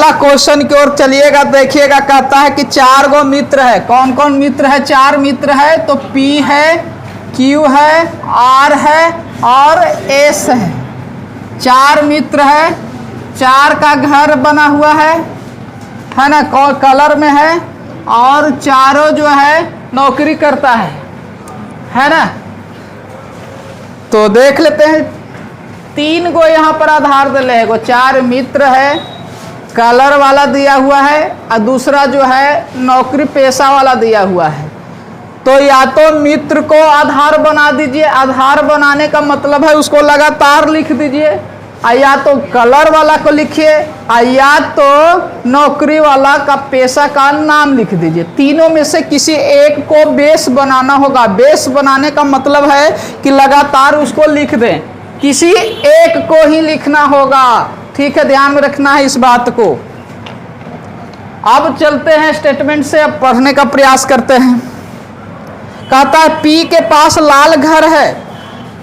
अगला क्वेश्चन की ओर चलिएगा, देखिएगा। कहता है कि 4 गो मित्र है। कौन कौन मित्र है? 4 मित्र है। तो P है, Q है, R है और S है। 4 मित्र है, 4 का घर बना हुआ है ना, कलर में है, और चारों जो है नौकरी करता है ना। तो देख लेते हैं, 3 गो यहाँ पर आधार दिले है। 4 मित्र है, कलर वाला दिया हुआ है, और दूसरा जो है नौकरी पेशा वाला दिया हुआ है। तो या तो मित्र को आधार बना दीजिए, आधार बनाने का मतलब है उसको लगातार लिख दीजिए, या तो कलर वाला को लिखिए, या तो नौकरी वाला का पेशा का नाम लिख दीजिए। तीनों में से किसी एक को बेस बनाना होगा। बेस बनाने का मतलब है कि लगातार उसको लिख दें, किसी एक को ही लिखना होगा। ठीक है, ध्यान में रखना है इस बात को। अब चलते हैं स्टेटमेंट से, अब पढ़ने का प्रयास करते हैं। कहता है P के पास लाल घर है।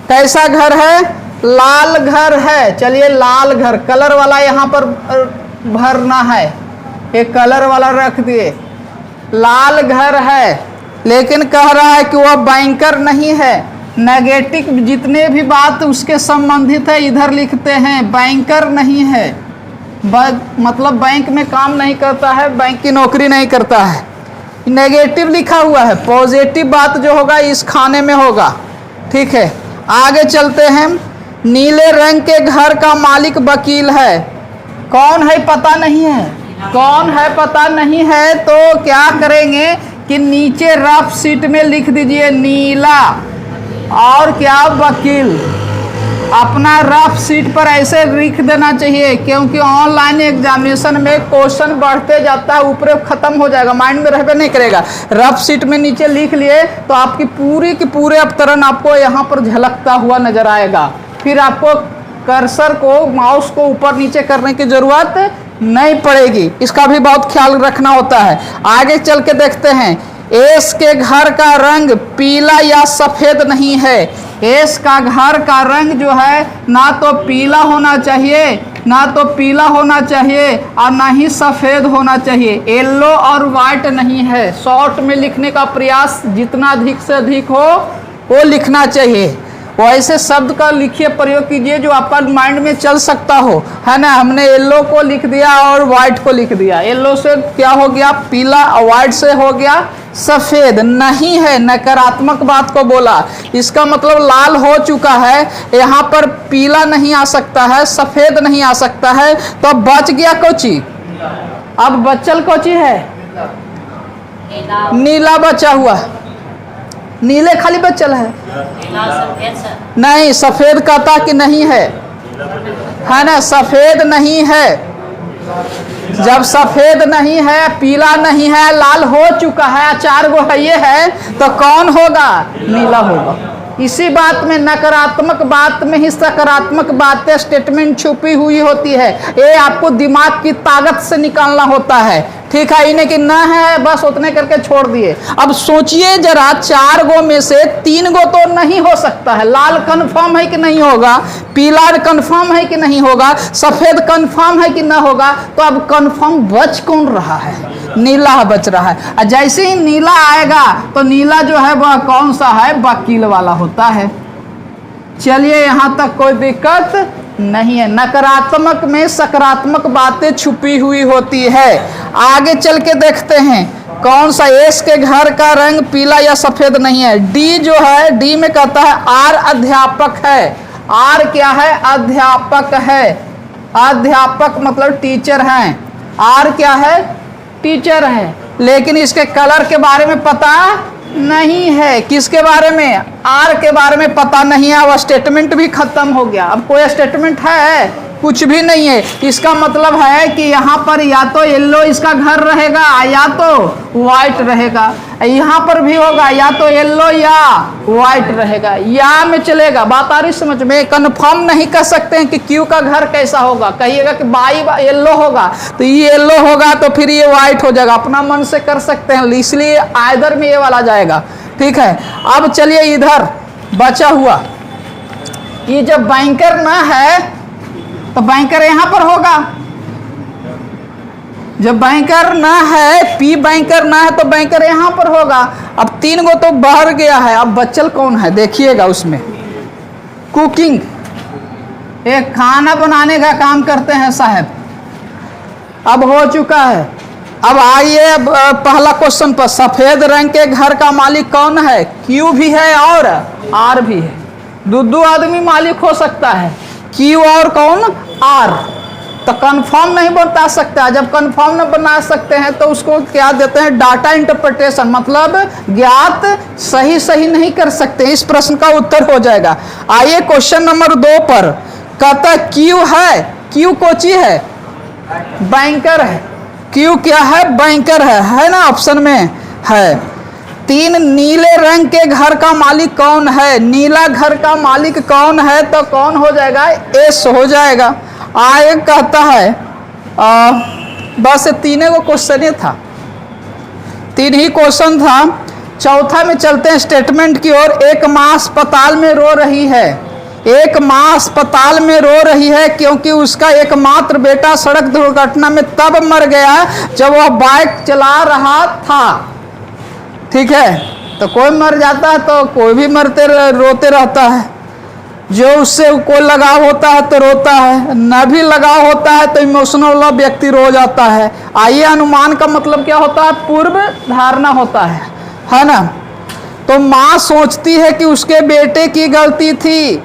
कैसा घर है? लाल घर है। चलिए, लाल घर, कलर वाला यहाँ पर भरना है, एक कलर वाला रख दिए। लाल घर है, लेकिन कह रहा है कि वह बैंकर नहीं है। नेगेटिव जितने भी बात उसके संबंधित है इधर लिखते हैं। बैंकर नहीं है, मतलब बैंक में काम नहीं करता है, बैंक की नौकरी नहीं करता है। नेगेटिव लिखा हुआ है, पॉजिटिव बात जो होगा इस खाने में होगा। ठीक है, आगे चलते हैं। नीले रंग के घर का मालिक वकील है। कौन है पता नहीं है। कौन है पता नहीं है, तो क्या करेंगे कि नीचे रफ शीट में लिख दीजिए नीला, और क्या, वकील। अपना रफ शीट पर ऐसे लिख देना चाहिए, क्योंकि ऑनलाइन एग्जामिनेशन में क्वेश्चन बढ़ते जाता है, ऊपर खत्म हो जाएगा, माइंड में रहबे नहीं करेगा। रफ शीट में नीचे लिख लिए तो आपकी पूरी की पूरे अवतरण आपको यहाँ पर झलकता हुआ नजर आएगा। फिर आपको कर्सर को, माउस को ऊपर नीचे करने की जरूरत नहीं पड़ेगी। इसका भी बहुत ख्याल रखना होता है। आगे चल के देखते हैं। एस के घर का रंग पीला या सफेद नहीं है। एस का घर का रंग जो है ना तो पीला होना चाहिए, ना तो पीला होना चाहिए, और ना ही सफेद होना चाहिए। येलो और वाइट नहीं है। शॉर्ट में लिखने का प्रयास जितना अधिक से अधिक हो वो लिखना चाहिए। वो ऐसे शब्द का लिखिए, प्रयोग कीजिए जो आपका माइंड में चल सकता हो, है ना। हमने येलो को लिख दिया और वाइट को लिख दिया। येलो से क्या हो गया? पीला, और वाइट से हो गया सफेद। नहीं है, नकारात्मक बात को बोला। इसका मतलब लाल हो चुका है, यहाँ पर पीला नहीं आ सकता है, सफेद नहीं आ सकता है, तो अब बच गया कोची। अब बचल कोची है? नीला बचा हुआ। नीले खाली बचल है, नहीं, सफेद कहता कि नहीं है ना। सफेद नहीं है। जब सफेद नहीं है, पीला नहीं है, लाल हो चुका है, 4 गो है ये है, तो कौन होगा? नीला होगा। इसी बात में, नकारात्मक बात में ही सकारात्मक बातें, स्टेटमेंट छुपी हुई होती है। ये आपको दिमाग की ताकत से निकालना होता है। ठीक है, इन्हें कि ना है बस उतने करके छोड़ दिए। अब सोचिए जरा, 4 गो में से 3 गो तो नहीं हो सकता है। लाल कंफर्म है कि नहीं होगा, पीला कंफर्म है कि नहीं होगा, सफेद कंफर्म है कि ना होगा, तो अब कंफर्म बच कौन रहा है? नीला बच रहा है। और जैसे ही नीला आएगा तो नीला जो है वह कौन सा है? वकील वाला होता है। चलिए, यहाँ तक कोई दिक्कत नहीं है। नकारात्मक में सकारात्मक बातें छुपी हुई होती है। आगे चल के देखते हैं कौन सा। एस के घर का रंग पीला या सफेद नहीं है। डी जो है, डी में कहता है आर अध्यापक है। आर क्या है? अध्यापक है। अध्यापक मतलब टीचर हैं। आर क्या है? टीचर है। लेकिन इसके कलर के बारे में पता नहीं है। किसके बारे में? आर के बारे में पता नहीं है। वह स्टेटमेंट भी खत्म हो गया। अब कोई स्टेटमेंट है? कुछ भी नहीं है। इसका मतलब है कि यहाँ पर या तो येलो इसका घर रहेगा या तो वाइट रहेगा। यहाँ पर भी होगा या तो येलो या वाइट रहेगा, या में चलेगा। बात आ रही समझ में? कंफर्म नहीं कर सकते हैं कि क्यू का घर कैसा होगा। कहिएगा कि बाई येलो होगा तो ये येलो होगा, तो फिर ये वाइट हो जाएगा। अपना मन से कर सकते हैं, इसलिए आइदर में ये वाला जाएगा। ठीक है, अब चलिए इधर बचा हुआ, ये जब बैंकर ना है तो बैंकर यहाँ पर होगा। जब बैंकर ना है, पी बैंकर ना है तो बैंकर यहाँ पर होगा। अब 3 गो तो बाहर गया है, अब बच्चल कौन है देखिएगा उसमें। कुकिंग, एक खाना बनाने का काम करते हैं साहब। अब हो चुका है। अब आइए पहला क्वेश्चन पर, सफेद रंग के घर का मालिक कौन है? क्यू भी है और आर भी है। दो आदमी मालिक हो सकता है, क्यू और कौन? आर। तो कंफर्म नहीं बता सकता। जब कंफर्म न बना सकते हैं तो उसको क्या देते हैं? डाटा इंटरप्रिटेशन, मतलब ज्ञात सही नहीं कर सकते। इस प्रश्न का उत्तर हो जाएगा। आइए क्वेश्चन नंबर 2 पर, कहता क्यू है, क्यू कोची है? बैंकर है। क्यू क्या है? बैंकर है ना, ऑप्शन में है। 3 नीले रंग के घर का मालिक कौन है? नीला घर का मालिक कौन है? तो कौन हो जाएगा? एस हो जाएगा। आगे कहता है बस 3 को क्वेश्चन ही था, 3 ही क्वेश्चन था। चौथा में चलते हैं स्टेटमेंट की ओर। एक माँ अस्पताल में रो रही है, एक माँ अस्पताल में रो रही है क्योंकि उसका एकमात्र बेटा सड़क दुर्घटना में तब मर गया जब वह बाइक चला रहा था। ठीक है, तो कोई मर जाता है तो कोई भी रोते रहता है। जो उससे कोई लगाव होता है तो रोता है, न भी लगाव होता है तो इमोशनल वाला व्यक्ति रो जाता है। आइए, अनुमान का मतलब क्या होता है? पूर्व धारणा होता है ना। तो माँ सोचती है कि उसके बेटे की गलती थी।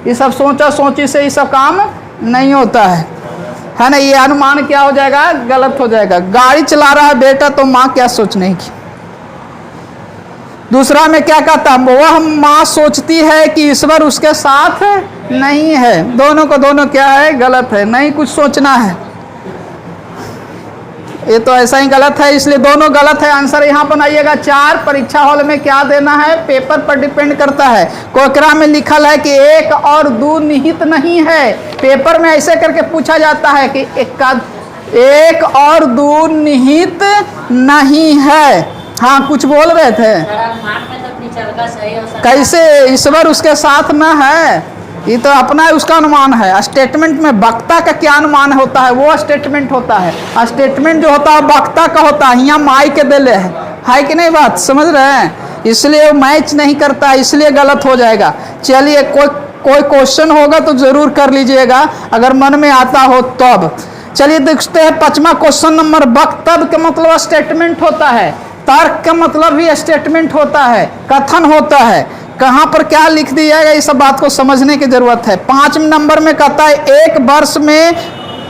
ये सब सोचा सोची से ये सब काम नहीं होता है ना। ये अनुमान क्या हो जाएगा? गलत हो जाएगा। गाड़ी चला रहा है बेटा तो माँ क्या सोचने की। दूसरा में क्या कहता? वह माँ सोचती है कि ईश्वर उसके साथ नहीं है। दोनों को दोनों क्या है? गलत है। नहीं कुछ सोचना है, ये तो ऐसा ही गलत है, इसलिए दोनों गलत है। आंसर यहाँ पर आइएगा 4। परीक्षा हॉल में क्या देना है? पेपर पर डिपेंड करता है। कोकरा में लिखल है कि 1 और 2 निहित नहीं है। पेपर में ऐसे करके पूछा जाता है कि 1 और 2 निहित नहीं है। हाँ, कुछ बोल रहे थे। कैसे? ईश्वर उसके साथ न है, ये तो अपना उसका अनुमान है। स्टेटमेंट में वक्ता का क्या अनुमान होता है? वो स्टेटमेंट होता है। स्टेटमेंट जो होता है वक्ता का होता है। यहाँ माई के दिले है कि नहीं? बात समझ रहे हैं? इसलिए वो मैच नहीं करता, इसलिए गलत हो जाएगा। चलिए, कोई क्वेश्चन होगा तो जरूर कर लीजिएगा अगर मन में आता हो तब। चलिए देखते हैं 5वां क्वेश्चन नंबर। वक्तव्य का मतलब स्टेटमेंट होता है, तर्क का मतलब भी स्टेटमेंट होता है, कथन होता है। कहाँ पर क्या लिख दिया जाएगा, इस सब बात को समझने की जरूरत है। 5 नंबर में कहता है 1 वर्ष में,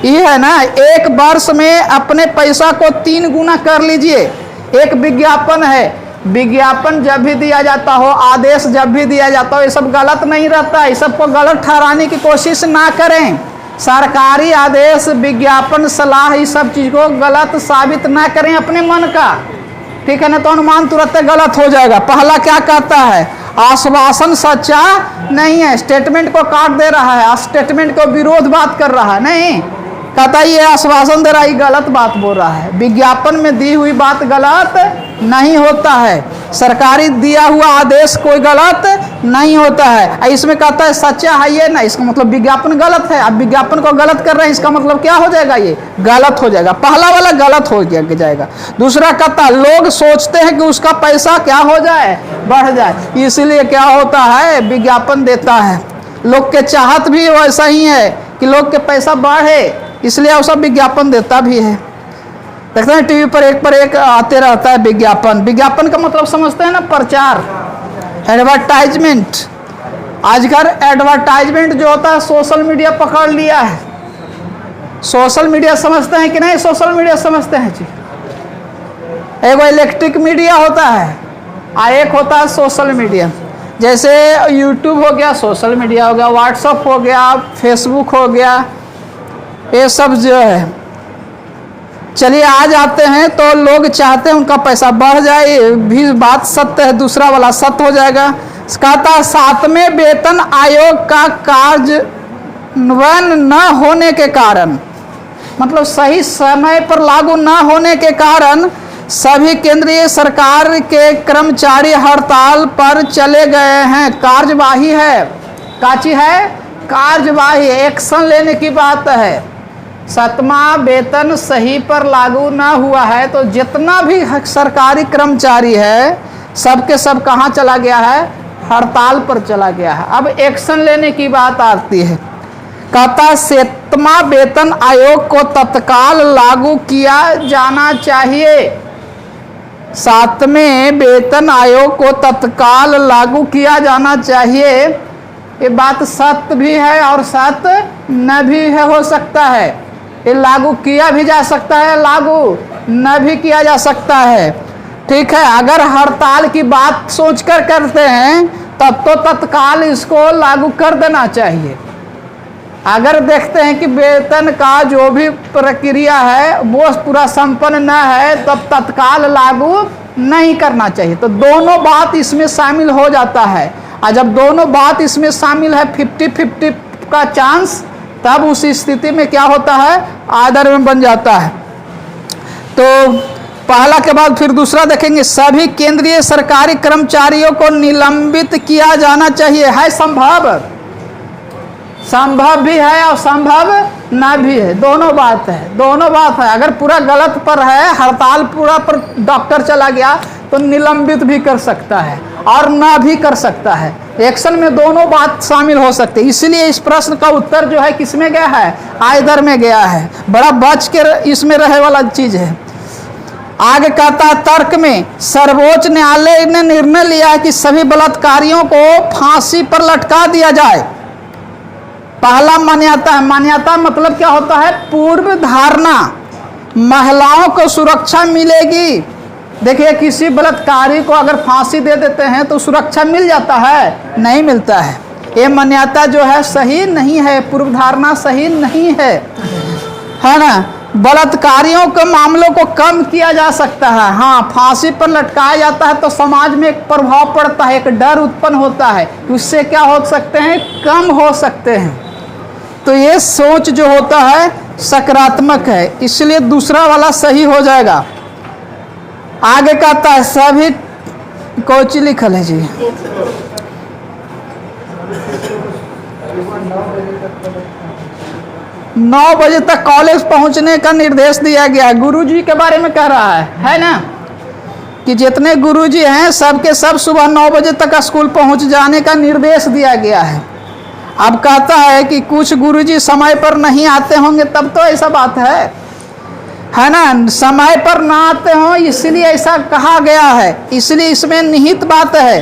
ये है ना, 1 वर्ष में अपने पैसा को 3 गुना कर लीजिए। एक विज्ञापन है, विज्ञापन जब भी दिया जाता हो, आदेश जब भी दिया जाता हो, ये सब गलत नहीं रहता है। इस सबको गलत ठहराने की कोशिश ना करें। सरकारी आदेश, विज्ञापन, सलाह, इस सब चीज को गलत साबित ना करें अपने मन का। ठीक है ना? तो अनुमान तुरंत गलत हो जाएगा। पहला क्या कहता है? आश्वासन सच्चा नहीं है। स्टेटमेंट को काट दे रहा है, स्टेटमेंट को विरोध बात कर रहा है। नहीं, कहता है ये आश्वासन दे रहा है, गलत बात बोल रहा है। विज्ञापन में दी हुई बात गलत नहीं होता है, सरकारी दिया हुआ आदेश कोई गलत नहीं होता है। इसमें कहता है सच्चा है ये ना, इसका मतलब विज्ञापन गलत है। अब विज्ञापन को गलत कर रहे हैं, इसका मतलब क्या हो जाएगा? ये गलत हो जाएगा। पहला वाला गलत हो जाएगा। दूसरा कहता लोग सोचते हैं कि उसका पैसा क्या हो जाए? बढ़ जाए, इसलिए क्या होता है? विज्ञापन देता है। लोग के चाहत भी वैसा ही है कि लोग के पैसा बढ़े, इसलिए वो सब विज्ञापन देता भी है। देखते हैं टीवी पर एक आते रहता है विज्ञापन। विज्ञापन का मतलब समझते हैं ना? प्रचार, एडवर्टाइजमेंट। आजकल एडवर्टाइजमेंट जो होता है सोशल मीडिया पकड़ लिया है। सोशल मीडिया समझते हैं कि नहीं? सोशल मीडिया समझते हैं जी। एक इलेक्ट्रिक मीडिया होता है और एक होता है सोशल मीडिया। जैसे यूट्यूब हो गया, सोशल मीडिया हो गया, व्हाट्सअप हो गया, फेसबुक हो गया, ये सब जो है। चलिए आज आते हैं तो लोग चाहते हैं उनका पैसा बढ़ जाए, ये भी बात सत्य है। दूसरा वाला सत्य हो जाएगा। कहता 7वें वेतन आयोग का कार्यान्वयन न होने के कारण, मतलब सही समय पर लागू न होने के कारण सभी केंद्रीय सरकार के कर्मचारी हड़ताल पर चले गए हैं। कार्यवाही है, काची है? कार्यवाही, एक्शन लेने की बात है। 7वां वेतन सही पर लागू ना हुआ है तो जितना भी सरकारी कर्मचारी है सबके सब कहाँ चला गया है, हड़ताल पर चला गया है। अब एक्शन लेने की बात आती है, कहता है 7वां वेतन आयोग को तत्काल लागू किया जाना चाहिए। 7वें वेतन आयोग को तत्काल लागू किया जाना चाहिए। ये बात सत्य भी है और सत्य न भी है, हो सकता है। ये लागू किया भी जा सकता है, लागू न भी किया जा सकता है। ठीक है, अगर हड़ताल की बात सोचकर करते हैं तब तो तत्काल इसको लागू कर देना चाहिए। अगर देखते हैं कि वेतन का जो भी प्रक्रिया है वो पूरा संपन्न न है तब तत्काल लागू नहीं करना चाहिए। तो दोनों बात इसमें शामिल हो जाता है, और जब दोनों बात इसमें शामिल है 50-50 का चांस, तब उस स्थिति में क्या होता है, आर्डर में बन जाता है। तो पहला के बाद फिर दूसरा देखेंगे, सभी केंद्रीय सरकारी कर्मचारियों को निलंबित किया जाना चाहिए। है संभव, संभव भी है और संभव ना भी है, दोनों बात है, दोनों बात है। अगर पूरा गलत पर है, हड़ताल पूरा पर डॉक्टर चला गया तो निलंबित भी कर सकता है और ना भी कर सकता है। एक्शन में दोनों बात शामिल हो सकते हैं। इसलिए इस प्रश्न का उत्तर जो है किस में गया है, आइदर में गया है। बड़ा बच के इसमें रहे वाला चीज है। आगे कहता है, तर्क में सर्वोच्च न्यायालय ने निर्णय लिया है कि सभी बलात्कारियों को फांसी पर लटका दिया जाए। पहला मान्यता है, मान्यता मतलब क्या होता है, पूर्व धारणा, महिलाओं को सुरक्षा मिलेगी। देखिए, किसी बलात्कारी को अगर फांसी दे देते हैं तो सुरक्षा मिल जाता है, नहीं मिलता है। ये मान्यता जो है सही नहीं है, पूर्व धारणा सही नहीं है ना। बलात्कारियों के मामलों को कम किया जा सकता है। हाँ, फांसी पर लटकाया जाता है तो समाज में एक प्रभाव पड़ता है, एक डर उत्पन्न होता है, उससे क्या हो सकते हैं, कम हो सकते हैं। तो ये सोच जो होता है सकारात्मक है, इसलिए दूसरा वाला सही हो जाएगा। आगे कहता है, सभी कोची लिखल है जी, नौ बजे तक कॉलेज पहुंचने का निर्देश दिया गया है। गुरुजी के बारे में कह रहा है ना, कि जितने गुरुजी हैं सबके सब सुबह 9 बजे तक स्कूल पहुंच जाने का निर्देश दिया गया है। अब कहता है कि कुछ गुरुजी समय पर नहीं आते होंगे, तब तो ऐसा बात है ना, समय पर ना आते हो इसलिए ऐसा कहा गया है, इसलिए इसमें निहित बात है।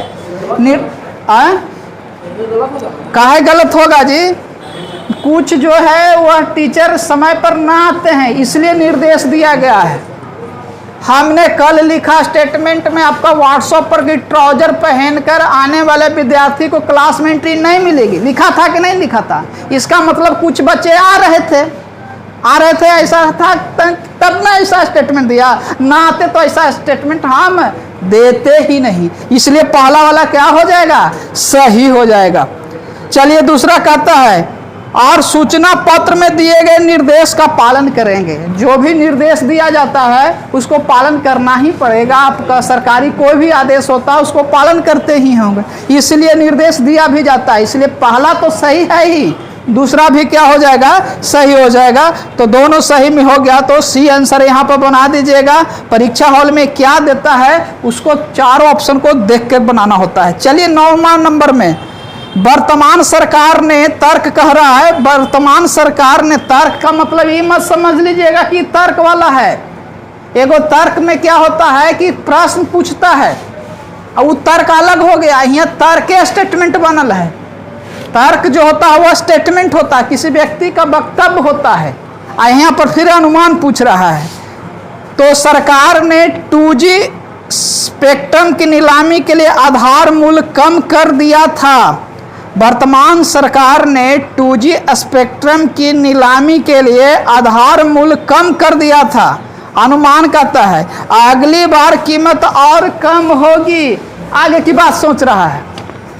काहे गलत होगा जी, कुछ जो है वह टीचर समय पर ना आते हैं इसलिए निर्देश दिया गया है। हमने कल लिखा स्टेटमेंट में आपका व्हाट्सएप पर कि ट्राउजर पहनकर आने वाले विद्यार्थी को क्लास में एंट्री नहीं मिलेगी, लिखा था कि नहीं लिखा था। इसका मतलब कुछ बच्चे आ रहे थे ऐसा था, तब ना ऐसा स्टेटमेंट दिया, ना आते तो ऐसा स्टेटमेंट हम देते ही नहीं। इसलिए पहला वाला क्या हो जाएगा, सही हो जाएगा। चलिए दूसरा कहता है, और सूचना पत्र में दिए गए निर्देश का पालन करेंगे। जो भी निर्देश दिया जाता है उसको पालन करना ही पड़ेगा। आपका सरकारी कोई भी आदेश होता है उसको पालन करते ही होंगे, इसलिए निर्देश दिया भी जाता है। इसलिए पहला तो सही है ही, दूसरा भी क्या हो जाएगा, सही हो जाएगा। तो दोनों सही में हो गया, तो सी आंसर यहाँ पर बना दीजिएगा। परीक्षा हॉल में क्या देता है उसको चारों ऑप्शन को देख कर बनाना होता है। चलिए 9वां नंबर में, वर्तमान सरकार ने तर्क कह रहा है। वर्तमान सरकार ने तर्क का मतलब ये मत समझ लीजिएगा कि तर्क वाला है। एगो तर्क में क्या होता है कि प्रश्न पूछता है और वो तर्क अलग हो गया, यहाँ तर्क स्टेटमेंट बनल है। तर्क जो होता है वह स्टेटमेंट होता है, किसी व्यक्ति का वक्तव्य होता है, और यहाँ पर फिर अनुमान पूछ रहा है। तो सरकार ने 2G स्पेक्ट्रम की नीलामी के लिए आधार मूल्य कम कर दिया था। वर्तमान सरकार ने 2G स्पेक्ट्रम की नीलामी के लिए आधार मूल्य कम कर दिया था। अनुमान कहता है अगली बार कीमत और कम होगी। आगे की बात सोच रहा है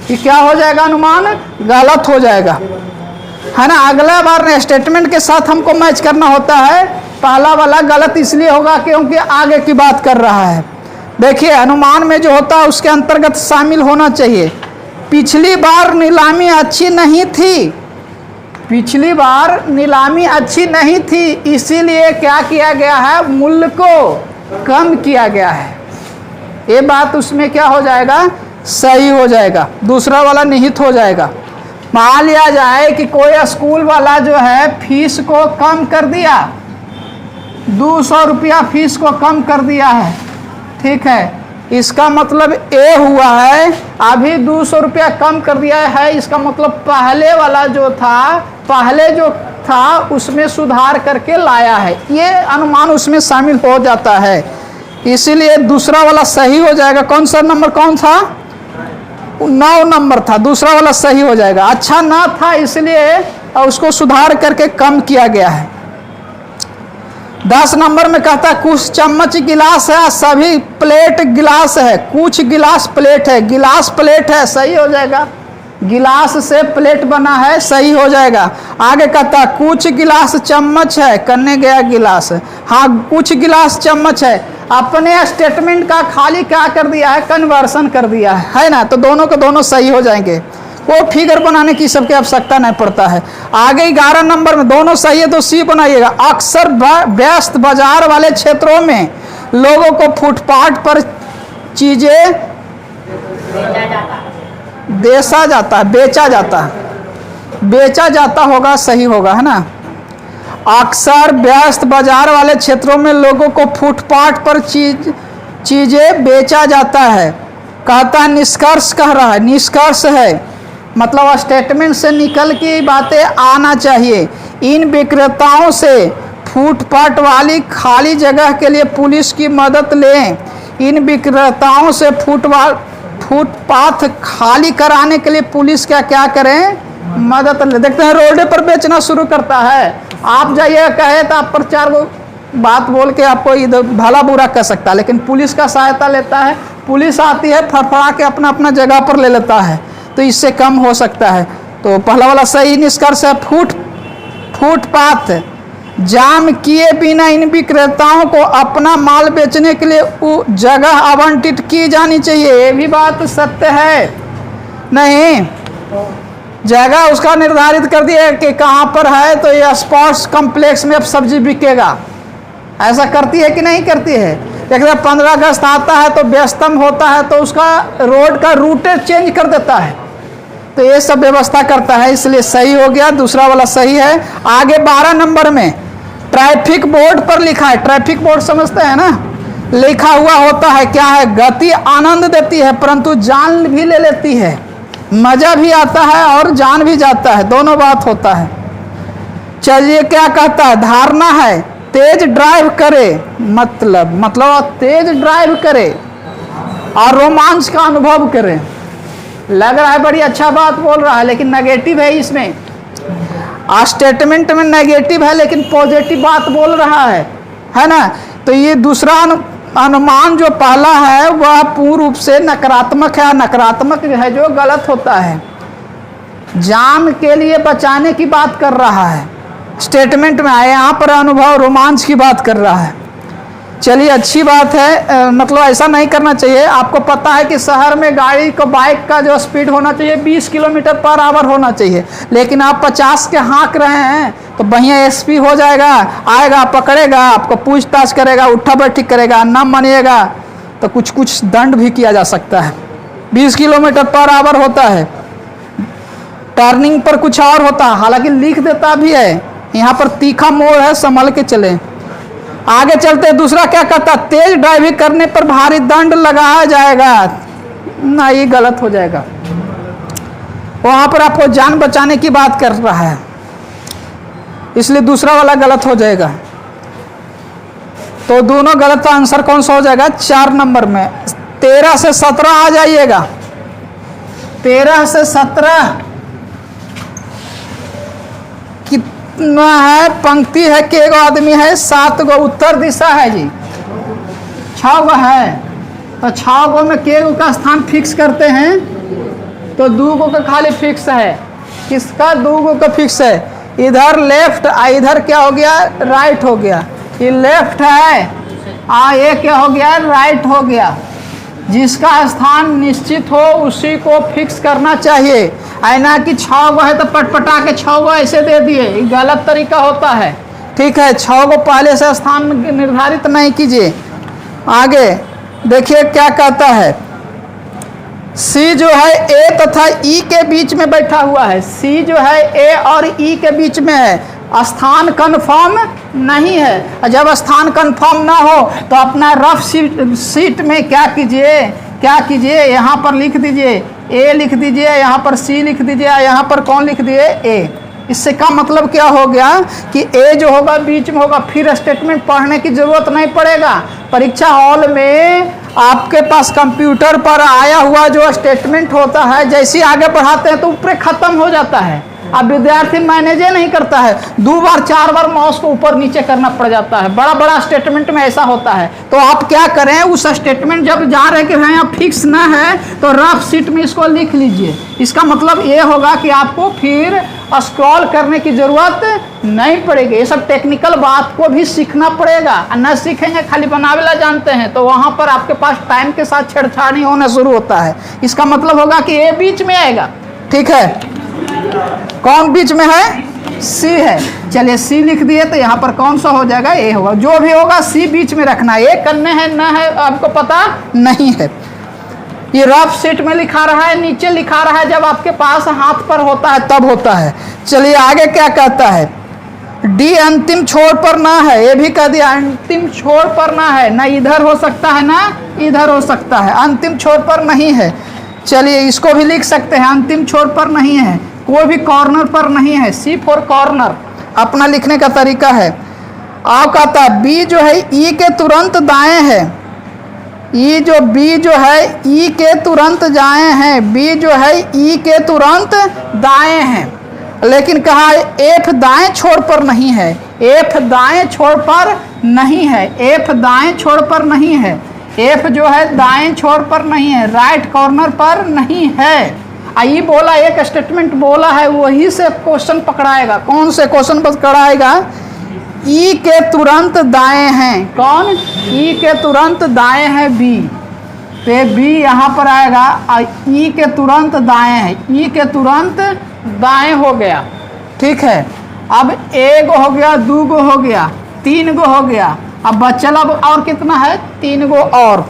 कि क्या हो जाएगा, अनुमान गलत हो जाएगा, है ना। अगला बार ने स्टेटमेंट के साथ हमको मैच करना होता है। पहला वाला गलत इसलिए होगा क्योंकि आगे की बात कर रहा है। देखिए, अनुमान में जो होता है उसके अंतर्गत शामिल होना चाहिए। पिछली बार नीलामी अच्छी नहीं थी, पिछली बार नीलामी अच्छी नहीं थी, इसीलिए क्या किया गया है, मूल्य को कम किया गया है। ये बात उसमें क्या हो जाएगा, सही हो जाएगा, दूसरा वाला निहित हो जाएगा। मान लिया जाए कि कोई स्कूल वाला जो है फीस को कम कर दिया, 200 रुपया फीस को कम कर दिया है, ठीक है, इसका मतलब ए हुआ है, अभी 200 रुपया कम कर दिया है, इसका मतलब पहले वाला जो था, पहले जो था उसमें सुधार करके लाया है, ये अनुमान उसमें शामिल हो जाता है, इसीलिए दूसरा वाला सही हो जाएगा। कौन सा नंबर कौन था, 9 नंबर था, दूसरा वाला सही हो जाएगा। अच्छा ना था इसलिए उसको सुधार करके कम किया गया है। 10 नंबर में कहता है कुछ चम्मच गिलास है, सभी प्लेट गिलास है, कुछ गिलास प्लेट है, गिलास प्लेट है, सही हो जाएगा, गिलास से प्लेट बना है, सही हो जाएगा। आगे कहता है कुछ गिलास चम्मच है, करने गया गिलास, हाँ कुछ गिलास चम्मच है, अपने स्टेटमेंट का खाली क्या कर दिया है, कन्वर्सन कर दिया है ना, तो दोनों के दोनों सही हो जाएंगे, वो फिगर बनाने की सबकी आवश्यकता नहीं पड़ता है। आगे 11 नंबर में दोनों सही है तो सी बनाइएगा। अक्सर व्यस्त बाजार वाले क्षेत्रों में लोगों को फुटपाथ पर चीजें बेचा जाता है, बेचा जाता होगा, सही होगा, है ना। अक्सर व्यस्त बाजार वाले क्षेत्रों में लोगों को फुटपाथ पर चीजें बेचा जाता है। कहता है निष्कर्ष कह रहा है, निष्कर्ष है मतलब स्टेटमेंट से निकल के बातें आना चाहिए। इन विक्रेताओं से फुटपाथ वाली खाली जगह के लिए पुलिस की मदद लें। इन विक्रेताओं से फुटपाथ खाली कराने के लिए पुलिस क्या करें, मदद ले। देखते हैं रोडे पर बेचना शुरू करता है, आप जाइए कहे तो आप पर 4 बात बोल के आपको इधर भला बुरा कर सकता है, लेकिन पुलिस का सहायता लेता है, पुलिस आती है फड़फड़ा के अपना अपना जगह पर ले लेता है, तो इससे कम हो सकता है। तो पहला वाला सही निष्कर्ष है। फुटपाथ जाम किए बिना इन विक्रेताओं को अपना माल बेचने के लिए जगह आवंटित की जानी चाहिए। ये भी बात सत्य है, नहीं जगह उसका निर्धारित कर दिया कि कहाँ पर है, तो ये स्पोर्ट्स कॉम्प्लेक्स में अब सब्जी बिकेगा, ऐसा करती है कि नहीं करती है। देखिए 15 अगस्त आता है तो व्यस्तम होता है, तो उसका रोड का रूटे चेंज कर देता है, तो ये सब व्यवस्था करता है, इसलिए सही हो गया, दूसरा वाला सही है। आगे 12 नंबर में ट्रैफिक बोर्ड पर लिखा है, ट्रैफिक बोर्ड समझते हैं ना, लिखा हुआ होता है क्या है, गति आनंद देती है परंतु जान भी ले लेती है, मजा भी आता है और जान भी जाता है, दोनों बात होता है। चलिए क्या कहता है, धारणा है तेज ड्राइव करे, मतलब तेज ड्राइव करे और रोमांच का अनुभव करे। लग रहा है बड़ी अच्छा बात बोल रहा है, लेकिन नेगेटिव है इसमें, स्टेटमेंट में नेगेटिव है लेकिन पॉजिटिव बात बोल रहा है ना। तो ये दूसरा अनुमान जो पहला है वह पूर्ण रूप से नकारात्मक है, नकारात्मक है जो गलत होता है, जाम के लिए बचाने की बात कर रहा है, स्टेटमेंट में आए, यहाँ पर अनुभव रोमांच की बात कर रहा है। चलिए अच्छी बात है, मतलब ऐसा नहीं करना चाहिए। आपको पता है कि शहर में गाड़ी को बाइक का जो स्पीड होना चाहिए 20 किलोमीटर पर आवर होना चाहिए, लेकिन आप 50 के हाँक रहे हैं तो बढ़िया एसपी हो जाएगा, आएगा पकड़ेगा, आपको पूछताछ करेगा, उठा बैठी करेगा, ना मानिएगा तो कुछ दंड भी किया जा सकता है। 20 किलोमीटर पर आवर होता है, टर्निंग पर कुछ और होता है, हालांकि लिख देता भी है, यहाँ पर तीखा मोड़ है, संभल के चले। आगे चलते दूसरा क्या कहता, तेज ड्राइविंग करने पर भारी दंड लगाया जाएगा, ना ये गलत हो जाएगा, वहां पर आपको जान बचाने की बात कर रहा है, इसलिए दूसरा वाला गलत हो जाएगा। तो दोनों गलत, आंसर कौन सा हो जाएगा, 4 नंबर में। 13 से 17 आ जाइएगा, 13 से 17 कितना है, पंक्ति है कि एगो आदमी है, 7 गो उत्तर दिशा है जी, 6 गो है, तो 6 गो में के गो का स्थान फिक्स करते हैं, तो 2 गो का खाली फिक्स है, किसका 2 गो का फिक्स है, इधर लेफ्ट, इधर क्या हो गया, राइट हो गया, ये लेफ्ट है, ये क्या हो गया, राइट हो गया, जिसका स्थान निश्चित हो उसी को फिक्स करना चाहिए। ऐना कि 6 गो है तो पटपटा के 6 गो ऐसे दे दिए, ये गलत तरीका होता है। ठीक है, 6 गो पहले से स्थान निर्धारित नहीं कीजिए। आगे देखिए क्या कहता है, सी जो है ए तथा ई के बीच में बैठा हुआ है। सी जो है ए और ई के बीच में है, स्थान कन्फर्म नहीं है। और जब स्थान कन्फर्म ना हो तो अपना रफ शीट में क्या कीजिए, यहाँ पर लिख दीजिए ए लिख दीजिए, यहाँ पर सी लिख दीजिए, यहाँ पर कौन लिख दिए ए। इससे का मतलब क्या हो गया कि ए जो होगा बीच में होगा, फिर स्टेटमेंट पढ़ने की जरूरत नहीं पड़ेगा। परीक्षा हॉल में आपके पास कंप्यूटर पर आया हुआ जो स्टेटमेंट होता है, जैसे आगे बढ़ाते हैं तो ऊपर खत्म हो जाता है। अब विद्यार्थी मैनेज नहीं करता है, 2 बार 4 बार माउस को ऊपर नीचे करना पड़ जाता है। बड़ा बड़ा स्टेटमेंट में ऐसा होता है। तो आप क्या करें, उस स्टेटमेंट जब जा रहे कि यहाँ फिक्स ना है तो रफ शीट में इसको लिख लीजिए। इसका मतलब ये होगा कि आपको फिर स्क्रॉल करने की जरूरत नहीं पड़ेगी। ये सब टेक्निकल बात को भी सीखना पड़ेगा। न सीखेंगे खाली बनावेला जानते हैं तो वहाँ पर आपके पास टाइम के साथ छेड़छाड़ी होना शुरू होता है। इसका मतलब होगा कि ये बीच में आएगा। ठीक है, कौन बीच में है, सी है। चलिए सी लिख दिए तो यहाँ पर कौन सा हो जाएगा, ए होगा। जो भी होगा सी बीच में रखना है, ए करने है ना है आपको पता नहीं है। ये रफ शीट में लिखा रहा है, नीचे लिखा रहा है, जब आपके पास हाथ पर होता है तब होता है। चलिए आगे क्या कहता है, डी अंतिम छोर पर ना है। ये भी कह दिया अंतिम छोर पर ना है, ना इधर हो सकता है ना इधर हो सकता है, अंतिम छोर पर नहीं है। चलिए इसको भी लिख सकते हैं, अंतिम छोर पर नहीं है, कोई भी कॉर्नर पर नहीं है। सी फॉर कॉर्नर अपना लिखने का तरीका है। आप कहता है बी जो है ई के तुरंत दाएं है। ई जो बी जो है ई के तुरंत दाएं हैं, बी जो है ई के तुरंत दाएं हैं। लेकिन कहा एफ दाएं छोर पर नहीं है, एफ दाएं छोर पर नहीं है, एफ दाएं छोर पर नहीं है, एफ जो है दाएं छोर पर नहीं है, राइट कॉर्नर पर नहीं है। आई बोला, एक स्टेटमेंट बोला है, वही से क्वेश्चन पकड़ाएगा। कौन से क्वेश्चन पकड़ाएगा, ई के तुरंत दाएं हैं। कौन, ई के तुरंत दाएं हैं बी, तो बी यहाँ पर आएगा। ई के तुरंत दाएं है, ई के तुरंत दाएं हो गया। ठीक है, अब एक हो गया, 2 गो हो गया, 3 गो हो गया। अब बचल अब और कितना है, 3 गो और।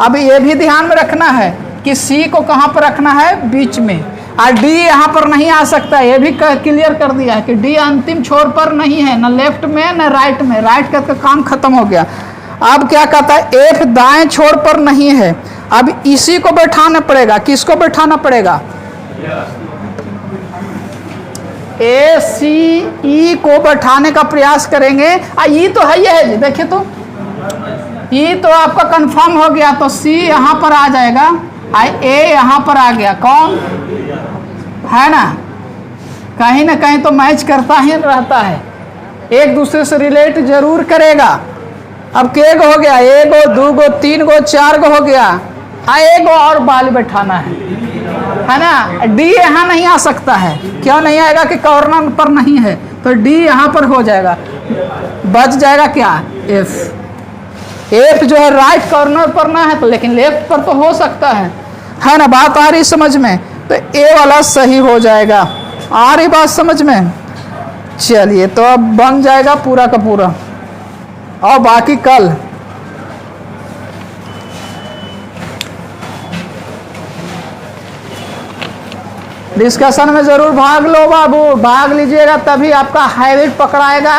अब ये भी ध्यान में रखना है कि सी को कहाँ पर रखना है, बीच में। और डी यहाँ पर नहीं आ सकता, ये भी क्लियर कर दिया है कि डी अंतिम छोर पर नहीं है, न लेफ्ट में न राइट में। राइट करके काम खत्म हो गया। अब क्या कहता है, एफ दाएं छोर पर नहीं है। अब इसी को बैठाना पड़ेगा, किसको बैठाना पड़ेगा, ए सी ई को बैठाने का प्रयास करेंगे। ई तो है, ये है, देखिए तो ई तो आपका कंफर्म हो गया, तो सी यहाँ पर आ जाएगा, ए यहाँ पर आ गया। कौन है ना, कहीं ना कहीं तो मैच करता ही रहता है, एक दूसरे से रिलेट जरूर करेगा। अब के गो हो गया, 1 गो, 2 गो, 3 गो, 4 गो हो गया। एक गो और बाल बैठाना है ना। डी यहाँ नहीं आ सकता है, क्यों नहीं आएगा कि कॉर्नर पर नहीं है, तो डी यहाँ पर हो जाएगा। बच जाएगा क्या, एफ। एफ जो है राइट कॉर्नर पर ना है तो, लेकिन लेफ्ट पर तो हो सकता है ना। बात आ रही समझ में, तो ए वाला सही हो जाएगा। आ रही बात समझ में। चलिए तो अब बन जाएगा पूरा का पूरा, और बाकी कल। डिस्कशन में जरूर भाग लो बाबू, भाग लीजिएगा तभी आपका हैबिट पकड़ाएगा।